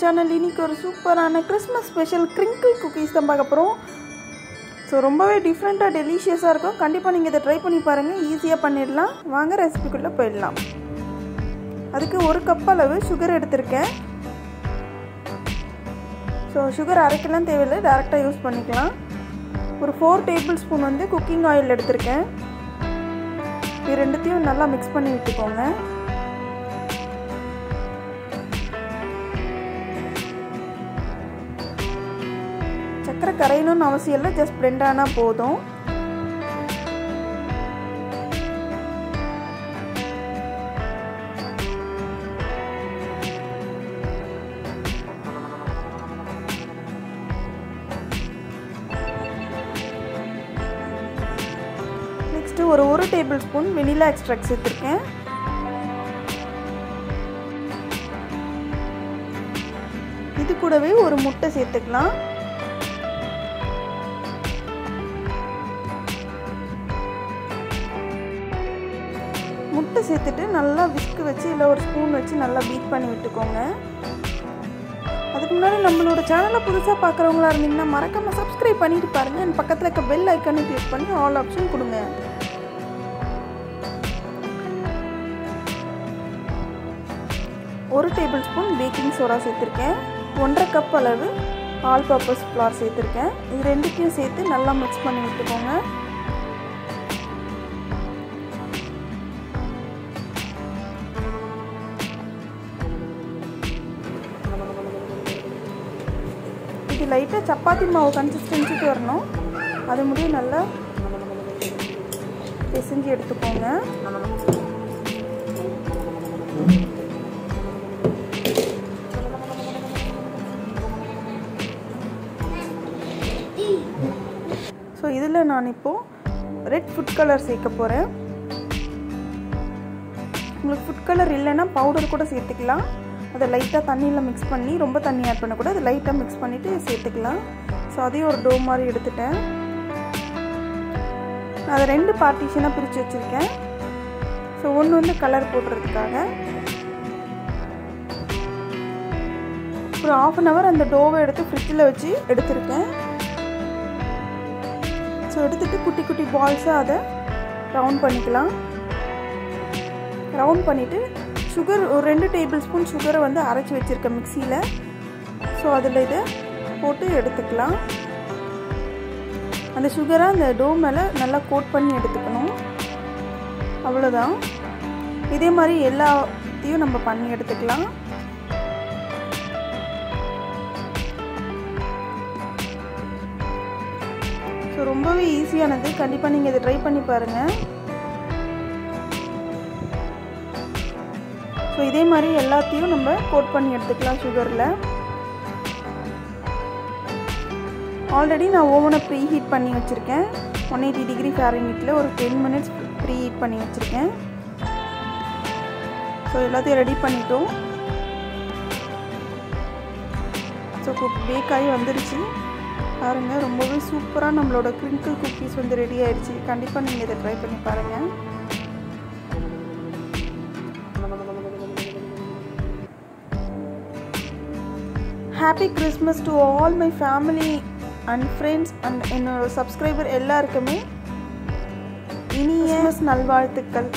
Channel இன்னைக்கு ஒரு சூப்பரான கிறிஸ்மஸ் ஸ்பெஷல் கிரிங்கிள் குக்கீஸ் தான் பார்க்க போகிறோம். ஸோ ரொம்பவே டிஃப்ரெண்ட்டாக டெலிஷியஸாக இருக்கும். கண்டிப்பாக நீங்கள் இதை ட்ரை பண்ணி பாருங்கள், ஈஸியாக பண்ணிடலாம். வாங்க ரெசிபிக்குள்ளே போயிடலாம். அதுக்கு 1 கப் அளவு சுகர் எடுத்திருக்கேன். ஸோ சுகர் அரைக்கலாம் தேவையில்லை, டேரெக்டாக யூஸ் பண்ணிக்கலாம். ஒரு 4 டேபிள் ஸ்பூன் வந்து குக்கிங் ஆயில் எடுத்திருக்கேன். இது ரெண்டுத்தையும் நல்லா மிக்ஸ் பண்ணி விட்டுக்கோங்க. சக்கரை கரையணும்னு அவசியம் இல்லை, ஜஸ்ட் பிளெண்ட் ஆனால் போதும். நெக்ஸ்ட் ஒரு 1 டேபிள் ஸ்பூன் வெனிலா எக்ஸ்ட்ராக்ட் சேர்த்துருக்கேன். இது கூடவே ஒரு முட்டை சேர்த்துக்கலாம். முட்டை சேர்த்துட்டு நல்லா விஸ்க் வச்சு இல்லை ஒரு ஸ்பூன் வச்சு நல்லா பீட் பண்ணி விட்டுக்கோங்க. அதுக்கு முன்னாடி நம்மளோட சேனலை புதுசாக பார்க்குறவங்களா இருந்தீங்கன்னா மறக்காமல் சப்ஸ்கிரைப் பண்ணிட்டு பாருங்கள். என் பக்கத்தில் இருக்க பெல் ஐக்கானை கிளிக் பண்ணி ஆல் ஆப்ஷன் கொடுங்க. ஒரு டேபிள் ஸ்பூன் பேக்கிங் சோடா சேர்த்துருக்கேன். 1.5 கப் அளவு ஆல் பர்பஸ் ஃப்ளார் சேர்த்துருக்கேன். இது ரெண்டுத்தையும் சேர்த்து நல்லா மிக்ஸ் பண்ணி விட்டுக்கோங்க. இது லைட்டாக சப்பாத்தி மாவு கன்சிஸ்டன்சிக்கு வரணும். அது முடியும் நல்லா பிசைஞ்சு எடுத்துக்கோங்க. ஸோ இதில் நான் இப்போது ரெட் ஃபுட் கலர் சேர்க்க போகிறேன். உங்களுக்கு ஃபுட் கலர் இல்லைன்னா பவுடர் கூட சேர்த்துக்கலாம். அதை லைட்டாக தண்ணியில் மிக்ஸ் பண்ணி, ரொம்ப தண்ணி ஆட் பண்ணக்கூடாது, அதை லைட்டாக மிக்ஸ் பண்ணிவிட்டு சேர்த்துக்கலாம். ஸோ அதையும் ஒரு டோ மாதிரி எடுத்துட்டேன். நான் அதை 2 பார்ட்டிஷனாக பிரித்து வச்சுருக்கேன். ஸோ ஒன்று வந்து கலர் போடுறதுக்காக, ஒரு 1/2 hour அந்த டோவை எடுத்து ஃப்ரிட்ஜில் வச்சு எடுத்துருக்கேன். ஸோ எடுத்துகிட்டு குட்டி குட்டி பால்ஸாக அதை ரவுண்ட் பண்ணிக்கலாம். ரவுண்ட் பண்ணிவிட்டு சுகர் ஒரு 2 டேபிள் ஸ்பூன் சுகரை வந்து அரைச்சி வச்சுருக்கேன் மிக்சியில். ஸோ அதில் இதை போட்டு எடுத்துக்கலாம். அந்த சுகரை அந்த டோ மேலே நல்லா கோட் பண்ணி எடுத்துக்கணும். அவ்வளோதான். இதே மாதிரி எல்லாத்தையும் நம்ம பண்ணி எடுத்துக்கலாம். ஸோ ரொம்பவே ஈஸியானது, கண்டிப்பாக நீங்கள் இதை ட்ரை பண்ணி பாருங்கள். ஸோ இதே மாதிரி எல்லாத்தையும் நம்ம கோட் பண்ணி எடுத்துக்கலாம் சுகரில். ஆல்ரெடி நான் ஓவனை ப்ரீ ஹீட் பண்ணி வச்சுருக்கேன். 180 டிகிரி ஃபாரன்ஹீட்டில் ஒரு 10 minutes ப்ரீ ஹீட் பண்ணி வச்சுருக்கேன். ஸோ எல்லாத்தையும் ரெடி பண்ணிட்டோம். ஸோ பேக் ஆகி வந்துருச்சு பாருங்கள். ரொம்பவே சூப்பராக நம்மளோட கிரிங்கிள் குக்கீஸ் வந்து ரெடி ஆகிடுச்சு. கண்டிப்பாக நீங்கள் இதை ட்ரை பண்ணி பாருங்கள். Happy Christmas to all my family and friends and என்னோட சப்ஸ்கிரைபர் எல்லாருக்குமே இனிய நல்வாழ்த்துக்கள்.